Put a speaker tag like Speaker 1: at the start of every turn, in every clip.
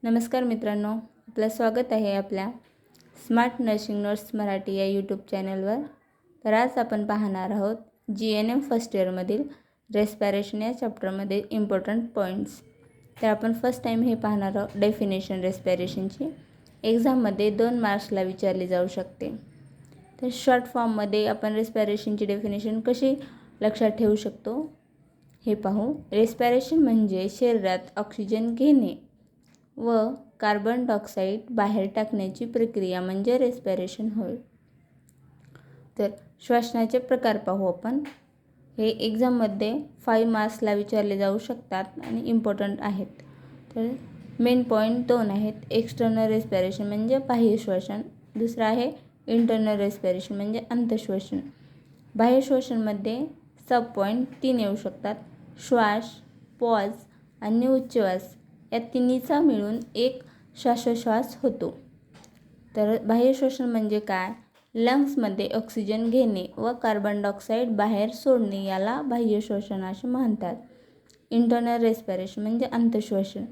Speaker 1: नमस्कार मित्रांनो, आपलं स्वागत आहे आपल्या स्मार्ट नर्सिंग नोट्स मराठी या यूट्यूब चॅनलवर. तर आज आपण पाहणार आहोत GNM फर्स्ट इयरमधील रेस्पिरेशन या चॅप्टरमध्ये इम्पॉर्टंट पॉईंट्स. तर आपण फर्स्ट टाईम हे पाहणार आहोत डेफिनेशन रेस्पिरेशनची. एक्झाममध्ये 2 मार्क्सला विचारली जाऊ शकते. तर शॉर्ट फॉर्ममध्ये आपण रेस्पिरेशनची डेफिनेशन कशी लक्षात ठेवू शकतो हे पाहू. रेस्पिरेशन म्हणजे शरीरात ऑक्सिजन घेणे व कार्बन डायऑक्साईड बाहेर टाकण्याची प्रक्रिया म्हणजे रेस्पिरेशन होय. तर श्वासनाचे प्रकार पाहू आपण. हे एक्झाममध्ये 5 मार्क्सला विचारले जाऊ शकतात आणि इम्पॉर्टंट आहेत. तर मेन पॉईंट 2 आहेत. एक्सटर्नल रेस्पिरेशन म्हणजे बाह्य श्वसन, दुसरा आहे इंटरनल रेस्पिरेशन म्हणजे अंतःश्वसन. बाह्य श्वसनमध्ये सब पॉईंट 3 येऊ शकतात. श्वास, पॉज आणि उच्छ्वास या तिन्हीचा मिळून एक श्वासोच्छ्वास होतो. तर बाह्य श्वसन म्हणजे काय? लंग्समध्ये ऑक्सिजन घेणे व कार्बन डायऑक्साईड बाहेर सोडणे याला बाह्य श्वसन असे म्हणतात. इंटरनल रेस्पिरेशन म्हणजे अंतःश्वसन.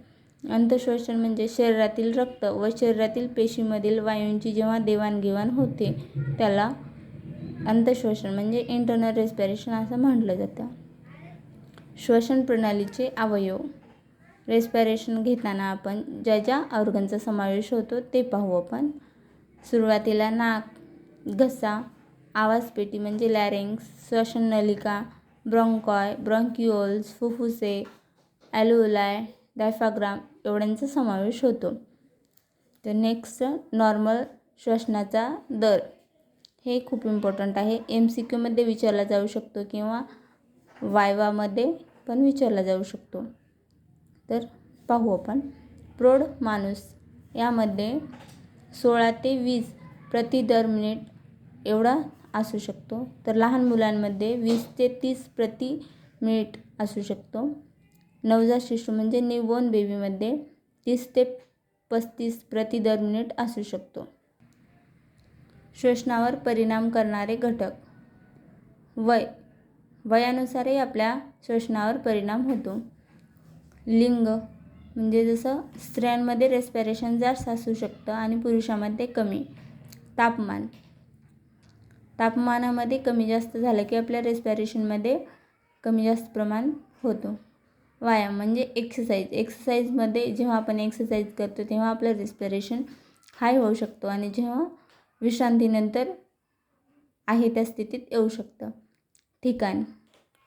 Speaker 1: अंतःश्वसन म्हणजे शरीरातील रक्त व शरीरातील पेशीमधील वायूंची जेव्हा देवाणघेवाण होते त्याला अंतःश्वसन म्हणजे इंटरनल रेस्पिरेशन असं म्हटलं जातं. श्वसन प्रणालीचे अवयव. रेस्पिरेशन घेताना आपण ज्या ऑर्गनचा समावेश होतो ते पाहू आपण. सुरुवातीला नाक, घसा, आवाजपेटी म्हणजे लॅरिंक्स, श्वसननलिका, ब्रॉन्काय, ब्रॉन्क्युओल्स, फुफ्फुसे, ॲल्व्होलाई, डायफ्राग्राम एवढ्यांचा समावेश होतो. तर नेक्स्ट नॉर्मल श्वसनाचा दर. हे खूप इम्पॉर्टंट आहे. MCQमध्ये विचारला जाऊ शकतो किंवा वायवामध्ये पण विचारला जाऊ शकतो. तर पाहू आपण. प्रौढ माणूस यामध्ये 16 ते 20 प्रति दर मिनिट एवढा असू शकतो. तर लहान मुलांमध्ये 20 ते 30 प्रति मिनिट असू शकतो. नवजात शिशु म्हणजे न्यूबॉर्न बेबीमध्ये 30 ते 35 प्रति दर मिनिट असू शकतो. श्वसनावर परिणाम करणारे घटक. वयानुसारही आपल्या श्वसनावर परिणाम होतो. लिंग म्हणजे जसं स्त्रियांमध्ये रेस्पिरेशन जास्त असू शकतं आणि पुरुषांमध्ये कमी. तापमानामध्ये कमी जास्त झालं की आपल्या रेस्पिरेशनमध्ये कमी जास्त प्रमाण होतो. व्यायाम म्हणजे एक्सरसाइजमध्ये जेव्हा आपण एक्सरसाइज करतो तेव्हा आपलं रेस्पिरेशन हाय होऊ शकतो आणि जेव्हा विश्रांतीनंतर आहे त्या स्थितीत येऊ शकतं. ठिकाण.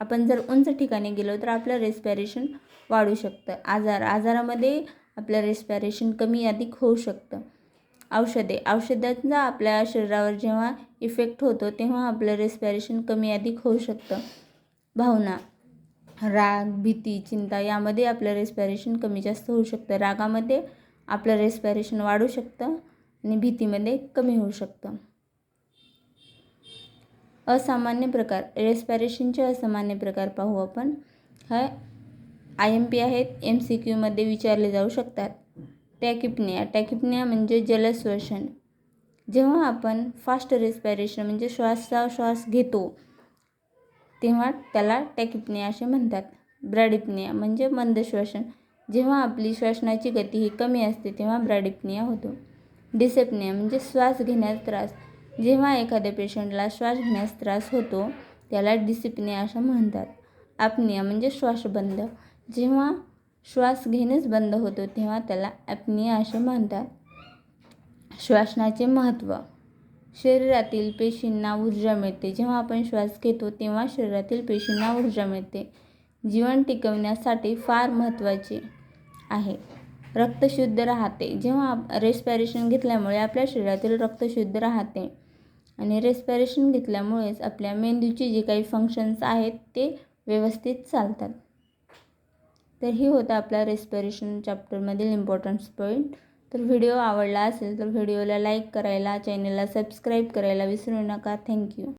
Speaker 1: आपण जर उंच ठिकाणी गेलो तर आपलं रेस्पिरेशन वाढू शकतं. आजारामध्ये आपलं रेस्पिरेशन कमी अधिक होऊ शकतं. औषधांचा आपल्या शरीरावर जेव्हा इफेक्ट होतो तेव्हा आपलं रेस्पिरेशन कमी अधिक होऊ शकतं. भावना. राग, भीती, चिंता यामध्ये आपलं रेस्पिरेशन कमी जास्त होऊ शकतं. रागामध्ये आपलं रेस्पिरेशन वाढू शकतं आणि भीतीमध्ये कमी होऊ शकतं. असामान्य प्रकार. रेस्पिरेशनचे असामान्य प्रकार पाहू आपण. हा IMP आहेत. MCQमध्ये विचारले जाऊ शकतात. टॅकिपनिया म्हणजे जलश्वसन. जेव्हा आपण फास्ट रेस्पिरेशन म्हणजे श्वास घेतो तेव्हा त्याला टॅकिपनिया असे म्हणतात. ब्रॅडिपनिया म्हणजे मंद श्वसन. जेव्हा आपली श्वसनाची गती ही कमी असते तेव्हा ब्रॅडिपनिया होतो. डिसेप्निया म्हणजे श्वास घेण्यास त्रास. जेव्हा एखाद्या पेशंटला श्वास घेण्यास त्रास होतो त्याला डिसेप्निया असं म्हणतात. ॲपनिया म्हणजे श्वासबंध. जेव्हा श्वास घेणेच बंद होतो तेव्हा त्याला ॲपनिया असे म्हणतात. श्वसनाचे महत्त्व. शरीरातील पेशींना ऊर्जा मिळते. जेव्हा आपण श्वास घेतो तेव्हा शरीरातील पेशींना ऊर्जा मिळते. जीवन टिकवण्यासाठी फार महत्त्वाचे आहे. रक्त शुद्ध राहते. जेव्हा रेस्पिरेशन घेतल्यामुळे आपल्या शरीरातील रक्त शुद्ध राहते आणि रेस्पिरेशन घेतल्यामुळेच आपल्या मेंदूचे जे काही फंक्शन्स आहेत ते व्यवस्थित चालतात. तर ही होता आपला रेस्पिरेशन चॅप्टरमधील इम्पॉर्टंट पॉईंट. तर व्हिडिओ आवडला असेल तर व्हिडिओला लाईक करायला, चॅनलला सबस्क्राईब करायला विसरू नका. थँक्यू.